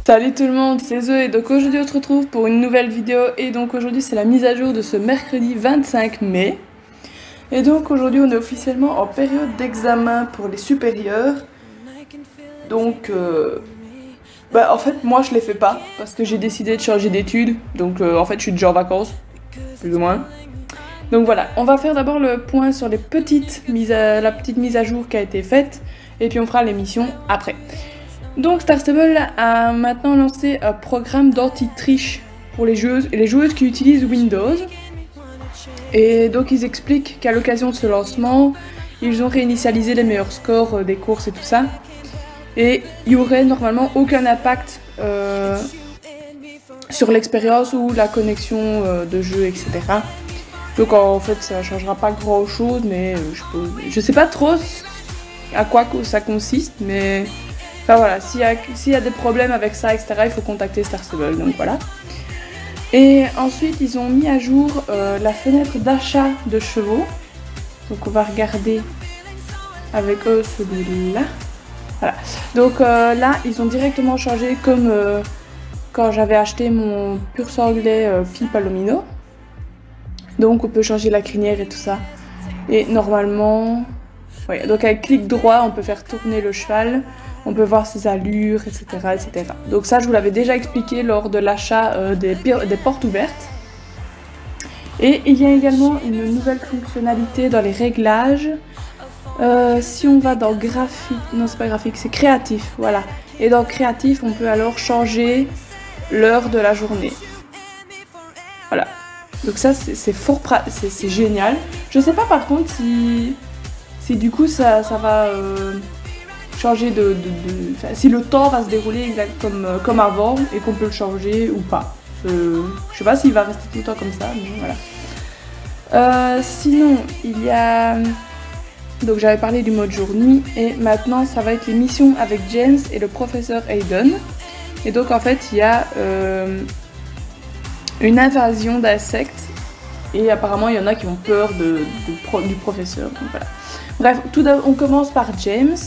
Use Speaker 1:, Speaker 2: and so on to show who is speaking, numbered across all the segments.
Speaker 1: Salut tout le monde, c'est Zoé, donc aujourd'hui on se retrouve pour une nouvelle vidéo et donc aujourd'hui c'est la mise à jour de ce mercredi 25 mai. Et donc aujourd'hui on est officiellement en période d'examen pour les supérieurs. Donc en fait moi je les fais pas parce que j'ai décidé de changer d'études. Donc en fait je suis déjà en vacances, plus ou moins. Donc voilà, on va faire d'abord le point sur la petite mise à jour qui a été faite et puis on fera l'émission après. Donc Star Stable a maintenant lancé un programme d'anti-triche pour les joueuses et les joueuses qui utilisent Windows. Et donc ils expliquent qu'à l'occasion de ce lancement, ils ont réinitialisé les meilleurs scores des courses et tout ça. Et il n'y aurait normalement aucun impact sur l'expérience ou la connexion de jeu, etc. Donc en fait ça ne changera pas grand chose, mais je sais pas trop à quoi ça consiste, mais... Enfin voilà, s'il y a des problèmes avec ça, etc., il faut contacter Star Stable, donc voilà. Et ensuite, ils ont mis à jour la fenêtre d'achat de chevaux. Donc on va regarder avec eux celui-là. Voilà. Donc là, ils ont directement changé comme quand j'avais acheté mon pur sanglais Pi Palomino. Donc on peut changer la crinière et tout ça. Et normalement... Ouais, donc avec clic droit, on peut faire tourner le cheval. On peut voir ses allures, etc., etc. Donc ça, je vous l'avais déjà expliqué lors de l'achat des portes ouvertes. Et il y a également une nouvelle fonctionnalité dans les réglages. Si on va dans graphique, non c'est pas graphique, c'est créatif, voilà. Et dans créatif, on peut alors changer l'heure de la journée. Voilà. Donc ça, c'est génial. Je sais pas par contre si du coup ça va... changer si le temps va se dérouler exact comme avant et qu'on peut le changer ou pas. Je sais pas s'il va rester tout le temps comme ça, mais voilà. Sinon, il y a... Donc j'avais parlé du mode jour-nuit et maintenant ça va être les missions avec James et le professeur Hayden. Et donc en fait il y a une invasion d'insectes et apparemment il y en a qui ont peur du professeur. Donc voilà. Bref, on commence par James.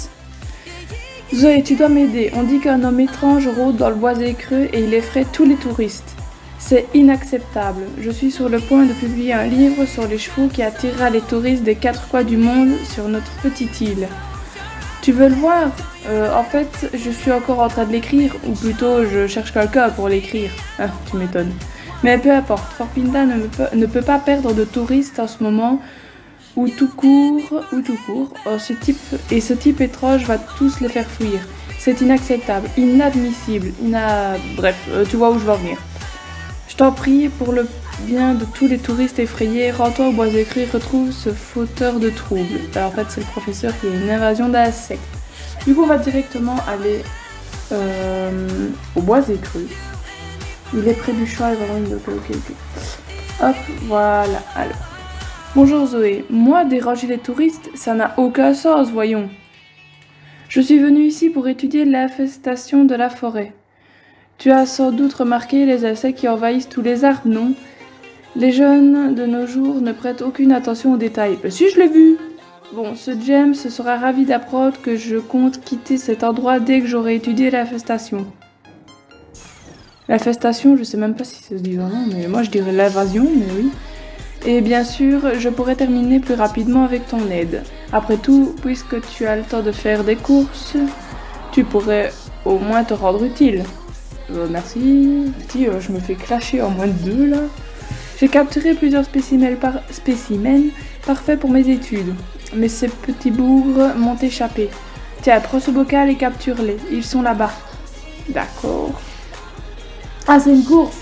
Speaker 1: Zoé, tu dois m'aider. On dit qu'un homme étrange rôde dans le boisé creux et il effraie tous les touristes. C'est inacceptable. Je suis sur le point de publier un livre sur les chevaux qui attirera les touristes des 4 coins du monde sur notre petite île. Tu veux le voir? En fait, je suis encore en train de l'écrire, ou plutôt je cherche quelqu'un pour l'écrire. Ah, tu m'étonnes. Mais peu importe, Fort Pinta ne peut pas perdre de touristes en ce moment. Ou tout court. Oh, ce type étrange va tous les faire fuir. C'est inacceptable, inadmissible, Bref, tu vois où je veux en venir. Je t'en prie, pour le bien de tous les touristes effrayés, rends-toi au boisé creux et retrouve ce fauteur de troubles. Alors, en fait, c'est le professeur qui a une invasion d'insectes. Du coup, on va directement aller au boisé creux. Il est près du cheval, vraiment, ok. Hop, voilà, alors. Bonjour Zoé, moi déranger les touristes, ça n'a aucun sens, voyons. Je suis venue ici pour étudier l'infestation de la forêt. Tu as sans doute remarqué les insectes qui envahissent tous les arbres, non? Les jeunes de nos jours ne prêtent aucune attention aux détails. Mais si, je l'ai vu! Bon, ce James sera ravi d'apprendre que je compte quitter cet endroit dès que j'aurai étudié l'infestation. L'infestation, je sais même pas si ça se dit vraiment, mais moi je dirais l'invasion, mais oui. Et bien sûr, je pourrais terminer plus rapidement avec ton aide. Après tout, puisque tu as le temps de faire des courses, tu pourrais au moins te rendre utile. Merci. Je me fais clasher en moins de 2 là. J'ai capturé plusieurs spécimens parfaits pour mes études. Mais ces petits bougres m'ont échappé. Tiens, prends ce bocal et capture-les. Ils sont là-bas. D'accord. Ah, c'est une course.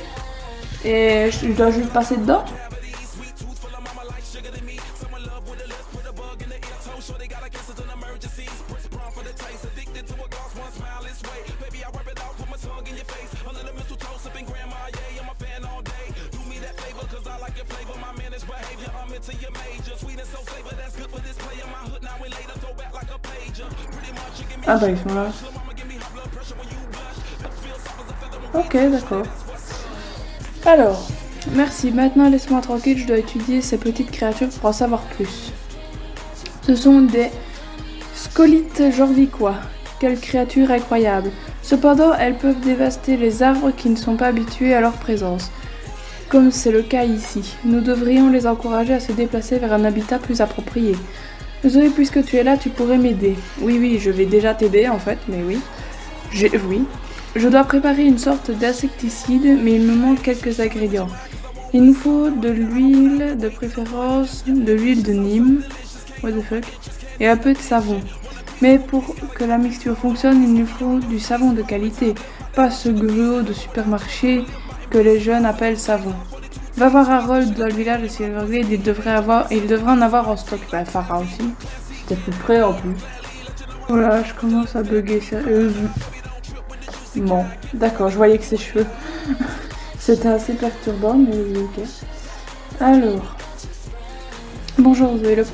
Speaker 1: Et je dois juste passer dedans? Ah bah ils sont là. Ok, d'accord. Alors, merci. Maintenant laisse-moi tranquille, je dois étudier ces petites créatures pour en savoir plus. Ce sont des scolites jorvicois. Quelle créature incroyable. Cependant, elles peuvent dévaster les arbres qui ne sont pas habitués à leur présence. Comme c'est le cas ici. Nous devrions les encourager à se déplacer vers un habitat plus approprié. Zoé, puisque tu es là, tu pourrais m'aider. Oui, je vais déjà t'aider en fait, mais oui. Oui. Je dois préparer une sorte d'insecticide, mais il me manque quelques ingrédients. Il nous faut de l'huile, de préférence, de l'huile de Nîmes, what the fuck, et un peu de savon. Mais pour que la mixture fonctionne, il nous faut du savon de qualité, pas ce gruau de supermarché que les jeunes appellent savon. Va voir Harold dans le village de Silverglade, il devrait en avoir en stock. Bah, Farah aussi. C'était plus près en plus. Voilà, je commence à bugger sérieusement. Bon, d'accord, je voyais que ses cheveux. C'était assez perturbant, mais oui, ok. Alors. Bonjour Zoé, le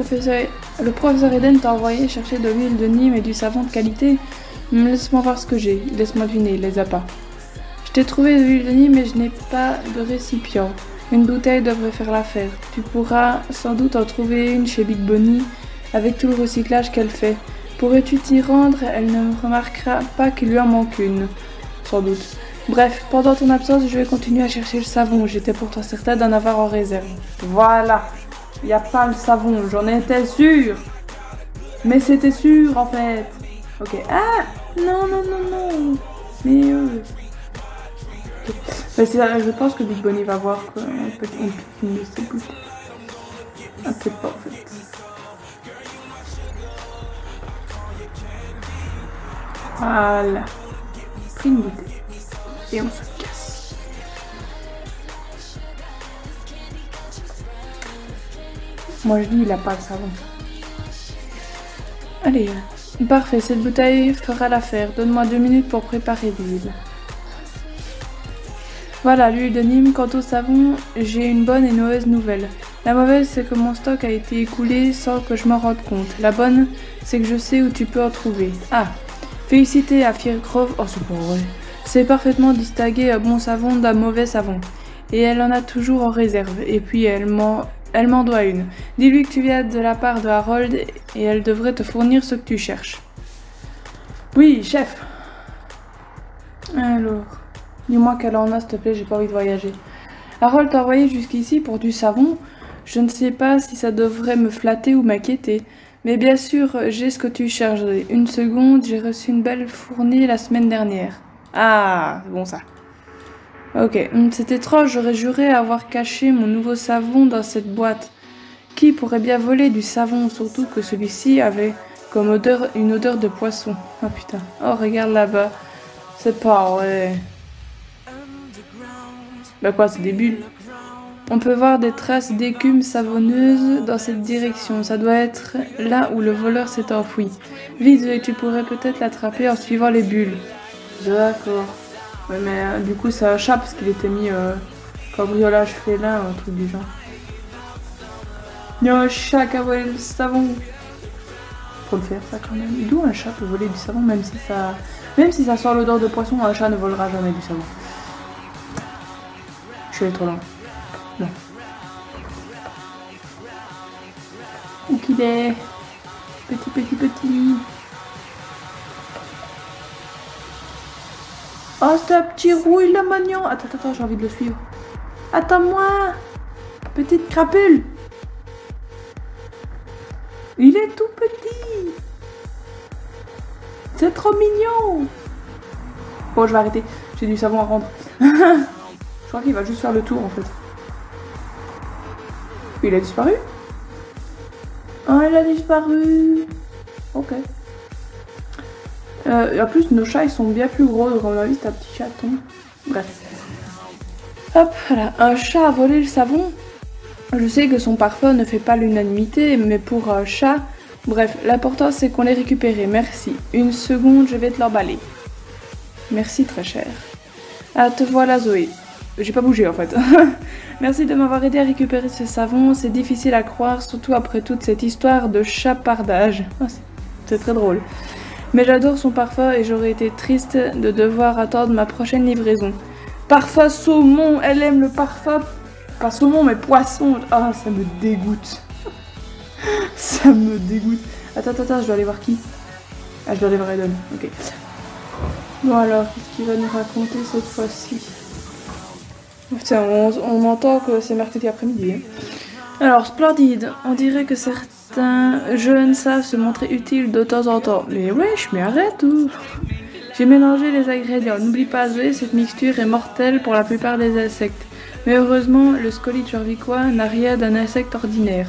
Speaker 1: professeur Eden t'a envoyé chercher de l'huile de Nîmes et du savon de qualité. Laisse-moi voir ce que j'ai. Laisse-moi deviner, il les a pas. Je t'ai trouvé de l'huile de Nîmes mais je n'ai pas de récipient. Une bouteille devrait faire l'affaire. Tu pourras sans doute en trouver une chez Big Bonnie avec tout le recyclage qu'elle fait. Pourrais-tu t'y rendre? Elle ne remarquera pas qu'il lui en manque une. Sans doute. Bref, pendant ton absence, je vais continuer à chercher le savon. J'étais pourtant certaine d'en avoir en réserve. Voilà. Il n'y a pas le savon, j'en étais sûre. Mais c'était sûr en fait. Ok. Ah non. Mais okay. Je pense que Big Bonnie va voir qu'on peut une de ses boules. Ah, peut-être pas en fait. Voilà. Pris une bouteille. Et on se casse. Moi je dis il a pas le savon. Allez. Parfait, cette bouteille fera l'affaire. Donne-moi 2 minutes pour préparer l'huile. Voilà, l'huile de Nîmes. Quant au savon, j'ai une bonne et une mauvaise nouvelle. La mauvaise, c'est que mon stock a été écoulé sans que je m'en rende compte. La bonne, c'est que je sais où tu peux en trouver. Ah, félicité à Firegrove. Oh, c'est pas vrai. C'est parfaitement distinguer un bon savon d'un mauvais savon. Et elle en a toujours en réserve. Et puis, elle m'en doit une. Dis-lui que tu viens de la part de Harold et elle devrait te fournir ce que tu cherches. Oui, chef. Alors, dis-moi qu'elle en a, s'il te plaît, j'ai pas envie de voyager. Harold t'a envoyé jusqu'ici pour du savon. Je ne sais pas si ça devrait me flatter ou m'inquiéter. Mais bien sûr, j'ai ce que tu cherches. Une seconde, j'ai reçu une belle fournée la semaine dernière. Ah, c'est bon ça. Ok, c'est étrange, j'aurais juré avoir caché mon nouveau savon dans cette boîte. Qui pourrait bien voler du savon, surtout que celui-ci avait comme odeur une odeur de poisson. Oh putain, oh regarde là-bas, c'est pas vrai. Bah quoi, c'est des bulles. On peut voir des traces d'écume savonneuse dans cette direction, ça doit être là où le voleur s'est enfoui. Vite, et tu pourrais peut-être l'attraper en suivant les bulles. D'accord. Ouais, mais du coup, c'est un chat parce qu'il était mis cambriolage félin, un truc du genre. Il y a un chat qui a volé le savon. Faut le faire ça quand même. D'où un chat peut voler du savon, même si ça sort l'odeur de poisson, un chat ne volera jamais du savon. Je suis allée trop loin. Non. Où qu'il est? Petit. Oh, c'est un petit rouille, le magnon. Attends, j'ai envie de le suivre. Attends-moi. Petite crapule. Il est tout petit. C'est trop mignon. Bon, je vais arrêter. J'ai du savon à rendre. Je crois qu'il va juste faire le tour, en fait. Il a disparu? Oh, il a disparu. Ok. En plus, nos chats, ils sont bien plus gros. Donc, à mon avis, c'est un petit chaton. Bref. Hop, voilà. Un chat a volé le savon. Je sais que son parfum ne fait pas l'unanimité, mais pour un chat... Bref, l'important, c'est qu'on l'ait récupéré. Merci. Une seconde, je vais te l'emballer. Merci, très cher. Ah, te voilà, Zoé. J'ai pas bougé, en fait. Merci de m'avoir aidé à récupérer ce savon. C'est difficile à croire, surtout après toute cette histoire de chapardage. Oh, c'est très drôle. Mais j'adore son parfum et j'aurais été triste de devoir attendre ma prochaine livraison. Parfum saumon, elle aime le parfum. Pas saumon, mais poisson. Ah, ça me dégoûte. Ça me dégoûte. Attends, je dois aller voir qui. Ah, je dois les vrais donner. Ok. Bon alors, qu'est-ce qu'il va nous raconter cette fois-ci? Putain, on entend que c'est mercredi après-midi. Hein. Alors, splendide. On dirait que certains jeunes savent se montrer utiles de temps en temps. Mais wesh, mais arrête ou... J'ai mélangé les ingrédients. N'oublie pas, Zoé, cette mixture est mortelle pour la plupart des insectes. Mais heureusement, le scolyte jorvicois n'a rien d'un insecte ordinaire.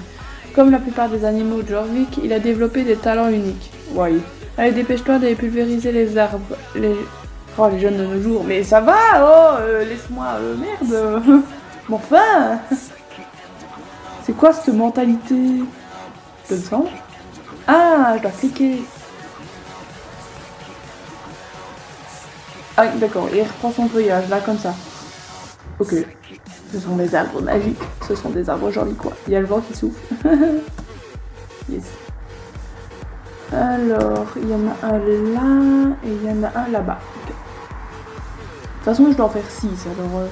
Speaker 1: Comme la plupart des animaux de Jorvik, il a développé des talents uniques. Ouais. Allez, dépêche-toi d'aller pulvériser les arbres. Oh, les jeunes de nos jours. Mais ça va, oh, laisse-moi, merde. Mais enfin. C'est quoi cette mentalité? Je le sens. Ah, je dois cliquer. Ah, d'accord, il reprend son feuillage, là, comme ça. Ok. Ce sont des arbres magiques. Ce sont des arbres jorvicois. Il y a le vent qui souffle. Yes. Alors, il y en a un là, et il y en a un là-bas. Okay. De toute façon, je dois en faire 6, alors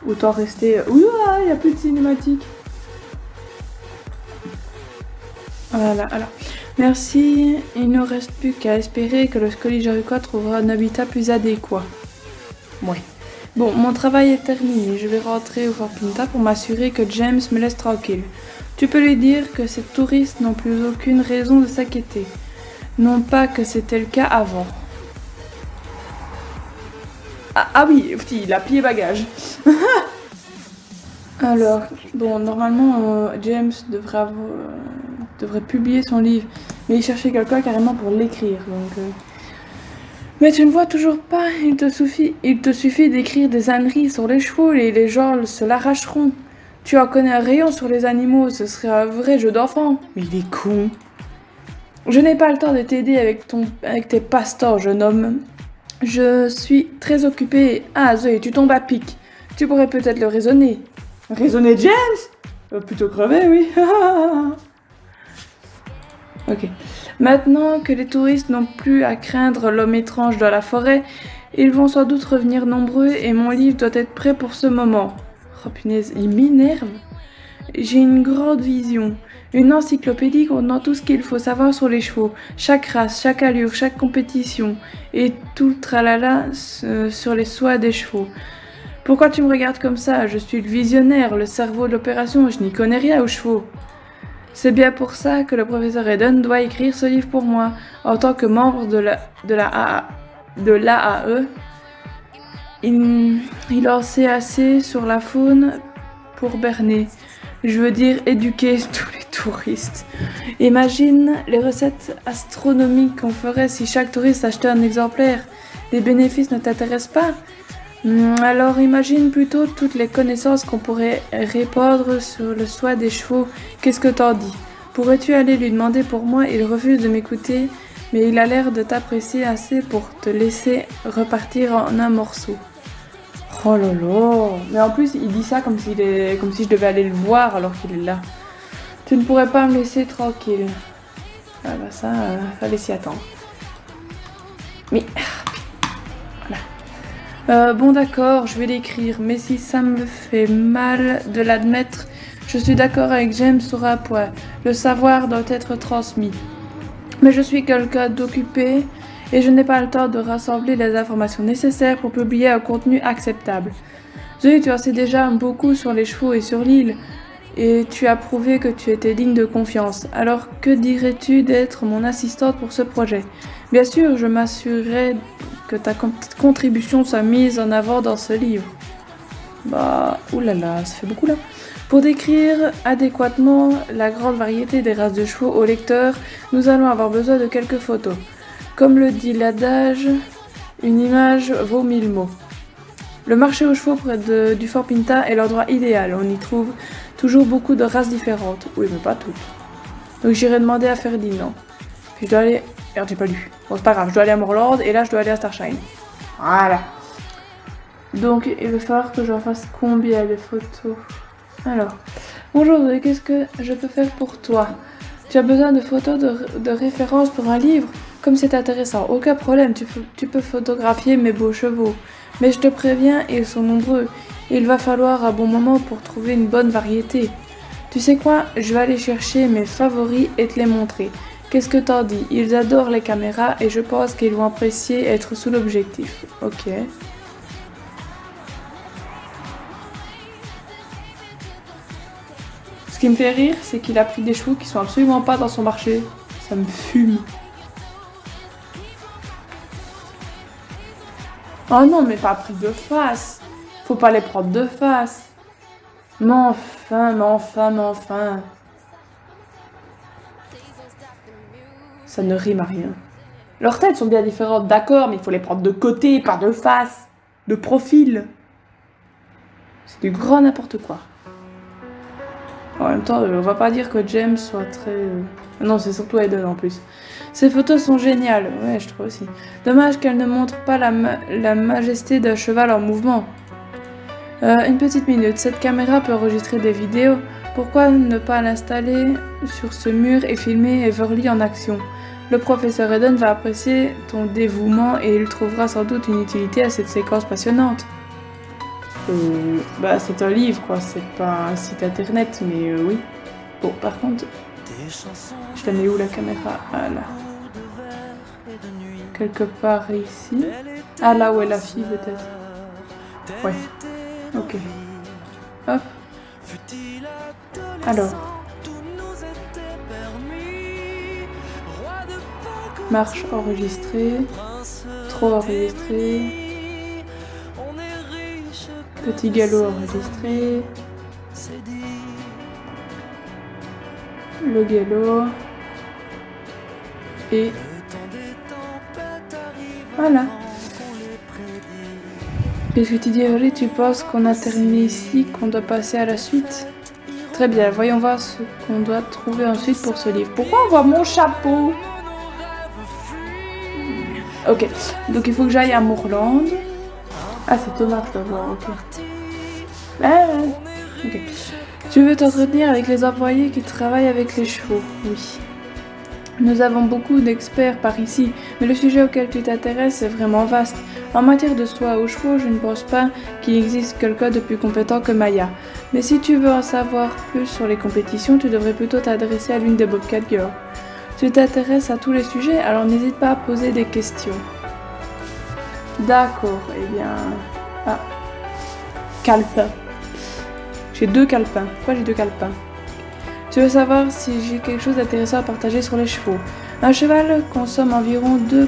Speaker 1: autant rester... Ouh, il n'y a plus de cinématique. Voilà, alors. Merci, il ne reste plus qu'à espérer que le scolyte jorvicois trouvera un habitat plus adéquat. Ouais. Bon, mon travail est terminé, je vais rentrer au Fort Pinta pour m'assurer que James me laisse tranquille. Tu peux lui dire que ces touristes n'ont plus aucune raison de s'inquiéter. Non pas que c'était le cas avant. Ah oui, il a plié bagage. Alors, bon, normalement, James devrait publier son livre. Mais il cherchait quelqu'un carrément pour l'écrire, donc... Mais tu ne vois toujours pas, il te suffit d'écrire des âneries sur les chevaux et les gens se l'arracheront. Tu en connais un rayon sur les animaux, ce serait un vrai jeu d'enfant. Mais il est con. Je n'ai pas le temps de t'aider avec tes passe-temps, jeune homme. Je suis très occupée. Ah, Zoé, tu tombes à pic. Tu pourrais peut-être le raisonner. Raisonner James? Plutôt crever, oui. Ok. Maintenant que les touristes n'ont plus à craindre l'homme étrange dans la forêt, ils vont sans doute revenir nombreux et mon livre doit être prêt pour ce moment. Oh punaise, il m'énerve. J'ai une grande vision. Une encyclopédie contenant tout ce qu'il faut savoir sur les chevaux. Chaque race, chaque allure, chaque compétition. Et tout le tralala sur les soies des chevaux. Pourquoi tu me regardes comme ça? Je suis le visionnaire, le cerveau de l'opération, je n'y connais rien aux chevaux. C'est bien pour ça que le professeur Eden doit écrire ce livre pour moi. En tant que membre de l'AAE, il en sait assez sur la faune pour berner. Je veux dire éduquer tous les touristes. Imagine les recettes astronomiques qu'on ferait si chaque touriste achetait un exemplaire. Les bénéfices ne t'intéressent pas? Alors imagine plutôt toutes les connaissances qu'on pourrait répandre sur le soie des chevaux. Qu'est-ce que t'en dis? Pourrais-tu aller lui demander pour moi? Il refuse de m'écouter, mais il a l'air de t'apprécier assez pour te laisser repartir en un morceau. Oh là là! Mais en plus, il dit ça comme si je devais aller le voir alors qu'il est là. Tu ne pourrais pas me laisser tranquille. Ah bah ça, fallait s'y attendre. Mais... bon d'accord, je vais l'écrire, mais si ça me fait mal de l'admettre, je suis d'accord avec James sur un point. Le savoir doit être transmis. Mais je suis quelqu'un d'occupé et je n'ai pas le temps de rassembler les informations nécessaires pour publier un contenu acceptable. Zoé, tu en sais déjà beaucoup sur les chevaux et sur l'île, et tu as prouvé que tu étais digne de confiance. Alors que dirais-tu d'être mon assistante pour ce projet? Bien sûr, je m'assurerai que ta contribution soit mise en avant dans ce livre. Bah, oulala, ça fait beaucoup là. Pour décrire adéquatement la grande variété des races de chevaux au lecteur, nous allons avoir besoin de quelques photos. Comme le dit l'adage, une image vaut 1000 mots. Le marché aux chevaux près du Fort Pinta est l'endroit idéal. On y trouve toujours beaucoup de races différentes. Oui, mais pas toutes. Donc j'irai demander à Ferdinand. Puis je dois aller... Merde, j'ai pas lu. Bon, c'est pas grave, je dois aller à Morland et là je dois aller à Starshine. Voilà. Donc il va falloir que j'en fasse combien de photos? Alors, bonjour, qu'est-ce que je peux faire pour toi? Tu as besoin de photos de référence pour un livre? Comme c'est intéressant, aucun problème, tu peux photographier mes beaux chevaux. Mais je te préviens, ils sont nombreux. Il va falloir un bon moment pour trouver une bonne variété. Tu sais quoi? Je vais aller chercher mes favoris et te les montrer. Qu'est-ce que t'en dis? Ils adorent les caméras et je pense qu'ils vont apprécier être sous l'objectif. Ok. Ce qui me fait rire, c'est qu'il a pris des chevaux qui sont absolument pas dans son marché. Ça me fume. Oh non, mais pas pris de face. Faut pas les prendre de face. Mais enfin. Ça ne rime à rien. Leurs têtes sont bien différentes, d'accord, mais il faut les prendre de côté, pas de face, de profil. C'est du grand n'importe quoi. En même temps, on va pas dire que James soit très... Non, c'est surtout Aiden en plus. Ces photos sont géniales, ouais, je trouve aussi. Dommage qu'elles ne montrent pas la majesté d'un cheval en mouvement. Une petite minute, cette caméra peut enregistrer des vidéos. Pourquoi ne pas l'installer sur ce mur et filmer Everly en action? Le professeur Aiden va apprécier ton dévouement et il trouvera sans doute une utilité à cette séquence passionnante. Bah c'est un livre quoi, c'est pas un site internet, mais oui. Bon, par contre, je la mets où la caméra? Ah là. Quelque part ici. Ah là où est la fille peut-être. Ouais. Ok. Hop. Alors. Marche enregistrée. Trop enregistré. Petit galop enregistré. Le galop. Et voilà. Qu'est-ce que tu dis, Everly? Tu penses qu'on a terminé ici, qu'on doit passer à la suite? Très bien, voyons voir ce qu'on doit trouver ensuite pour ce livre. Pourquoi on voit mon chapeau? Ok, donc il faut que j'aille à Moorland. Ah, c'est Thomas que je dois voir, ok. Ah, ok. Tu veux t'entretenir avec les employés qui travaillent avec les chevaux? Oui. Nous avons beaucoup d'experts par ici, mais le sujet auquel tu t'intéresses est vraiment vaste. En matière de soie aux chevaux, je ne pense pas qu'il existe quelqu'un de plus compétent que Maya. Mais si tu veux en savoir plus sur les compétitions, tu devrais plutôt t'adresser à l'une des Bobcat Girls. Tu t'intéresses à tous les sujets, alors n'hésite pas à poser des questions. D'accord, eh bien... Ah. Calepin. J'ai 2 calepins. Pourquoi j'ai 2 calepins? Tu veux savoir si j'ai quelque chose d'intéressant à partager sur les chevaux. Un cheval consomme environ 2%...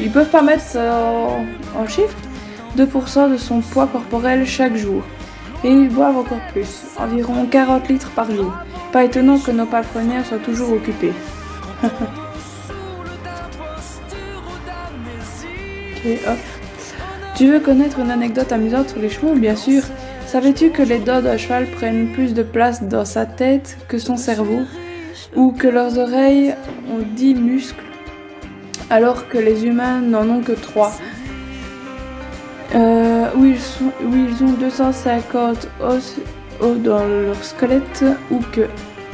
Speaker 1: Ils peuvent pas mettre en chiffre 2% de son poids corporel chaque jour. Et ils boivent encore plus, environ 40 litres par jour. Pas étonnant que nos palefrenières soient toujours occupées. Ok, hop. Tu veux connaître une anecdote amusante sur les chevaux? Bien sûr. Savais-tu que les dents d'un cheval prennent plus de place dans sa tête que son cerveau? Ou que leurs oreilles ont 10 muscles alors que les humains n'en ont que 3? Où ils ont 250 os dans leur squelette, ou que...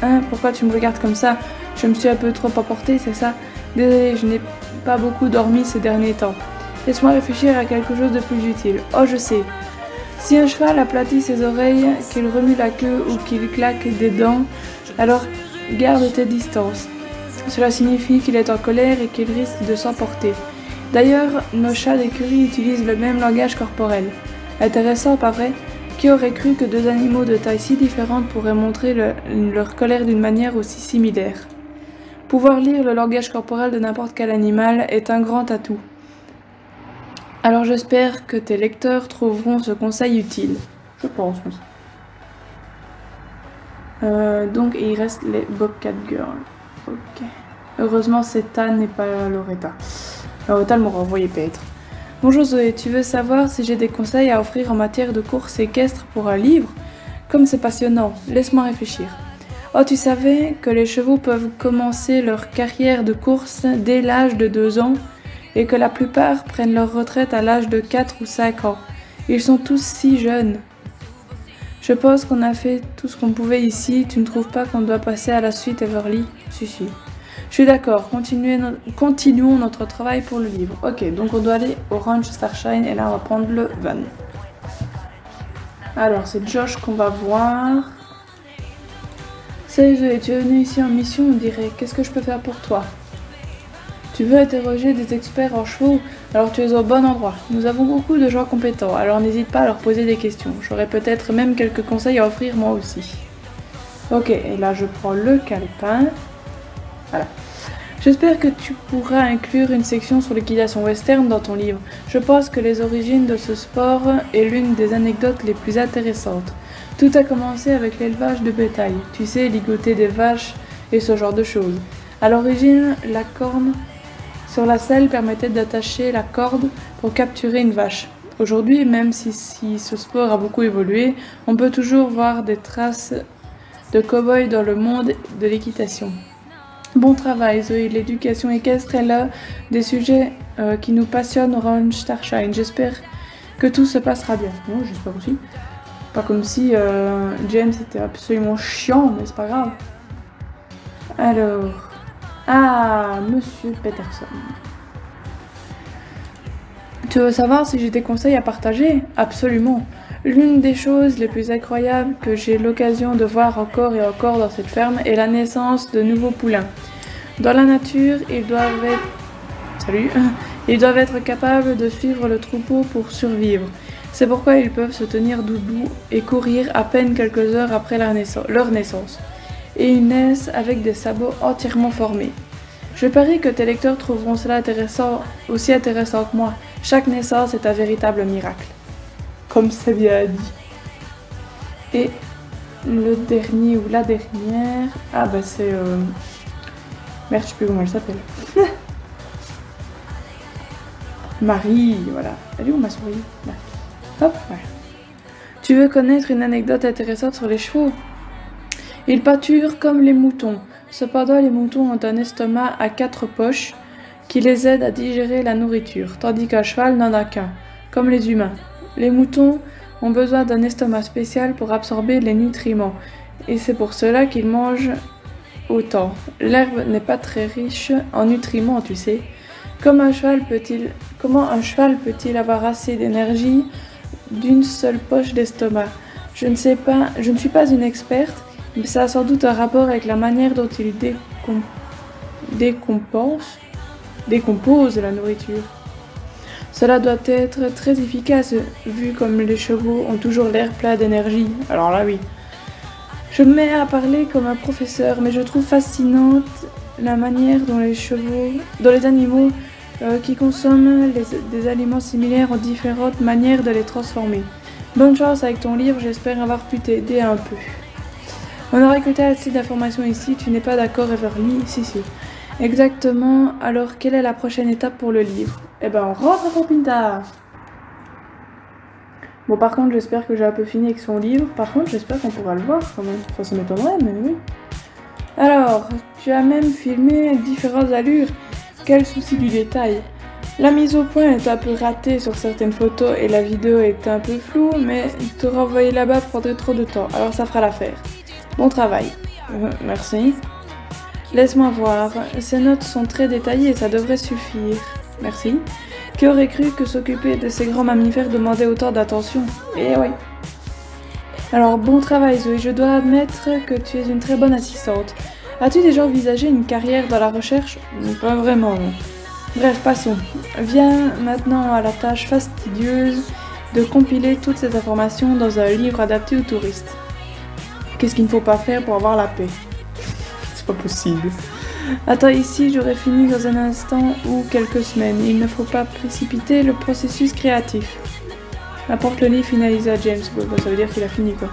Speaker 1: Hein, pourquoi tu me regardes comme ça? Je me suis un peu trop emportée, c'est ça? Désolée, je n'ai pas beaucoup dormi ces derniers temps. Laisse-moi réfléchir à quelque chose de plus utile. Oh, je sais. Si un cheval aplatit ses oreilles, qu'il remue la queue ou qu'il claque des dents, alors garde tes distances. Cela signifie qu'il est en colère et qu'il risque de s'emporter. D'ailleurs, nos chats d'écurie utilisent le même langage corporel. Intéressant, pas vrai? Qui aurait cru que 2 animaux de taille si différente pourraient montrer leur colère d'une manière aussi similaire? Pouvoir lire le langage corporel de n'importe quel animal est un grand atout. Alors j'espère que tes lecteurs trouveront ce conseil utile. Je pense, oui. Donc il reste les Bobcat Girls. Ok. Heureusement, c'est Anne et pas Loretta. Loretta m'aurait envoyé paître. Bonjour Zoé, tu veux savoir si j'ai des conseils à offrir en matière de course équestre pour un livre? Comme c'est passionnant, laisse-moi réfléchir. Oh, tu savais que les chevaux peuvent commencer leur carrière de course dès l'âge de 2 ans et que la plupart prennent leur retraite à l'âge de 4 ou 5 ans. Ils sont tous si jeunes. Je pense qu'on a fait tout ce qu'on pouvait ici. Tu ne trouves pas qu'on doit passer à la suite, Everly? Si. Je suis d'accord. Continuons notre travail pour le livre. Ok, donc on doit aller au Ranch Starshine et là on va prendre le van. Alors c'est Josh qu'on va voir. Salut Zoé, tu es venue ici en mission, on dirait. Qu'est-ce que je peux faire pour toi? Tu veux interroger des experts en chevaux? Alors tu es au bon endroit. Nous avons beaucoup de gens compétents, alors n'hésite pas à leur poser des questions. J'aurais peut-être même quelques conseils à offrir moi aussi. Ok, et là je prends le calepin. Voilà. J'espère que tu pourras inclure une section sur l'équitation western dans ton livre. Je pense que les origines de ce sport est l'une des anecdotes les plus intéressantes. Tout a commencé avec l'élevage de bétail, tu sais, ligoter des vaches et ce genre de choses. À l'origine, la corne sur la selle permettait d'attacher la corde pour capturer une vache. Aujourd'hui, même si ce sport a beaucoup évolué, on peut toujours voir des traces de cow-boys dans le monde de l'équitation. Bon travail Zoé, l'éducation équestre est l'un des sujets qui nous passionnent au Ranch Starshine. J'espère que tout se passera bien. Moi j'espère aussi. Pas comme si James était absolument chiant, mais c'est pas grave. Alors... Ah, Monsieur Peterson. Tu veux savoir si j'ai des conseils à partager? Absolument. L'une des choses les plus incroyables que j'ai l'occasion de voir encore et encore dans cette ferme est la naissance de nouveaux poulains. Dans la nature, ils doivent être capables de suivre le troupeau pour survivre. C'est pourquoi ils peuvent se tenir debout et courir à peine quelques heures après leur naissance. Et ils naissent avec des sabots entièrement formés. Je parie que tes lecteurs trouveront cela aussi intéressant que moi. Chaque naissance est un véritable miracle. Comme c'est bien dit. Et le dernier ou la dernière... Ah bah c'est... Merde, je sais plus comment elle s'appelle. Marie, voilà. Elle est où ma souris? Là. Hop, voilà. Tu veux connaître une anecdote intéressante sur les chevaux? Ils pâturent comme les moutons. Cependant, les moutons ont un estomac à 4 poches qui les aident à digérer la nourriture, tandis qu'un cheval n'en a qu'un, comme les humains. Les moutons ont besoin d'un estomac spécial pour absorber les nutriments, et c'est pour cela qu'ils mangent autant. L'herbe n'est pas très riche en nutriments, tu sais. Comment un cheval peut-il avoir assez d'énergie d'une seule poche d'estomac? Je ne suis pas une experte, mais ça a sans doute un rapport avec la manière dont il décompose la nourriture. Cela doit être très efficace, vu comme les chevaux ont toujours l'air plein d'énergie. Alors là, oui. Je me mets à parler comme un professeur, mais je trouve fascinante la manière dont les animaux qui consomment des aliments similaires ont différentes manières de les transformer. Bonne chance avec ton livre, j'espère avoir pu t'aider un peu. On a récolté assez d'informations ici, tu n'es pas d'accord Everly? Si. Exactement, alors quelle est la prochaine étape pour le livre? Eh ben on rentre à Popinta. Bon par contre j'espère que j'ai un peu fini avec son livre, par contre j'espère qu'on pourra le voir quand même, enfin ça m'étonnerait mais oui. Alors, tu as même filmé différentes allures, quel souci du détail. La mise au point est un peu ratée sur certaines photos et la vidéo est un peu floue, mais te renvoyer là-bas prendrait trop de temps, alors ça fera l'affaire. Bon travail. Merci. Laisse-moi voir, ces notes sont très détaillées, ça devrait suffire. Merci. Qui aurait cru que s'occuper de ces grands mammifères demandait autant d'attention? Eh oui. Alors, bon travail Zoé, je dois admettre que tu es une très bonne assistante. As-tu déjà envisagé une carrière dans la recherche? Pas vraiment, non. Bref, passons. Viens maintenant à la tâche fastidieuse de compiler toutes ces informations dans un livre adapté aux touristes. Qu'est-ce qu'il ne faut pas faire pour avoir la paix? C'est pas possible. Attends, ici, j'aurai fini dans un instant ou quelques semaines. Il ne faut pas précipiter le processus créatif. Apporte le livre finalisé à James. Bon, ça veut dire qu'il a fini, quoi.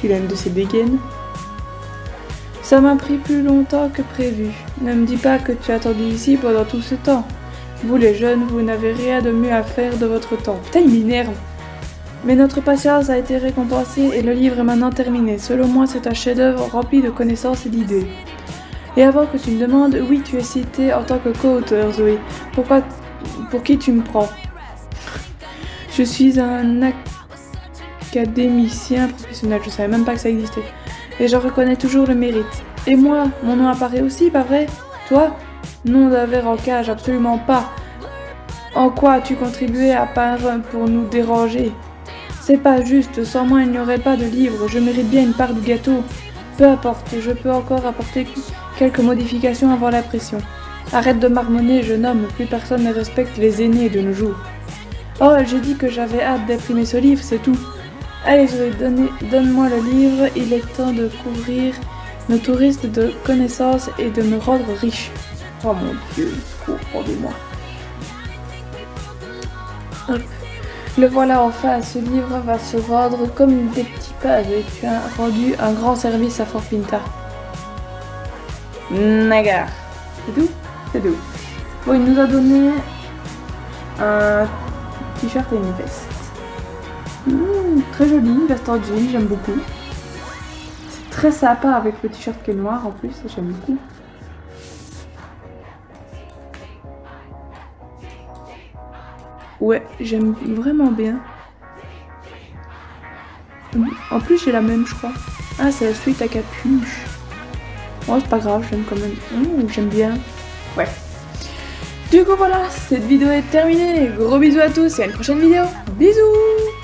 Speaker 1: Il a une de ses dégaines. Ça m'a pris plus longtemps que prévu. Ne me dis pas que tu as attendu ici pendant tout ce temps. Vous les jeunes, vous n'avez rien de mieux à faire de votre temps. Putain, il m'énerve. Mais notre patience a été récompensée et le livre est maintenant terminé. Selon moi, c'est un chef-d'œuvre rempli de connaissances et d'idées. Et avant que tu me demandes, oui, tu es cité en tant que co-auteur, Zoé. Pour qui tu me prends? Je suis un académicien professionnel, je savais même pas que ça existait. Et j'en reconnais toujours le mérite. Et moi, mon nom apparaît aussi, pas vrai? Toi? Nom d'un verre en cage, absolument pas. En quoi as-tu contribué à part pour nous déranger? C'est pas juste, sans moi il n'y aurait pas de livre, je mérite bien une part du gâteau. Peu importe, je peux encore apporter quelques modifications avant la pression. Arrête de marmonner, jeune homme, plus personne ne respecte les aînés de nos jours. Oh, j'ai dit que j'avais hâte d'imprimer ce livre, c'est tout. Allez, donne-moi le livre, il est temps de couvrir nos touristes de connaissances et de me rendre riche. Oh mon Dieu, rendez-moi. Le voilà enfin, ce livre va se vendre comme des petits pages et tu as rendu un grand service à Fort Pinta. Nagar. C'est tout? C'est tout. Bon, il nous a donné un t-shirt et une veste. Très joli, une veste en jean, j'aime beaucoup. C'est très sympa avec le t-shirt qui est noir en plus, j'aime beaucoup. Ouais, j'aime vraiment bien. En plus, j'ai la même, je crois. Ah, c'est la suite à capuche. Oh, c'est pas grave, j'aime quand même. J'aime bien. Ouais. Du coup, voilà, cette vidéo est terminée. Gros bisous à tous et à une prochaine vidéo. Bisous!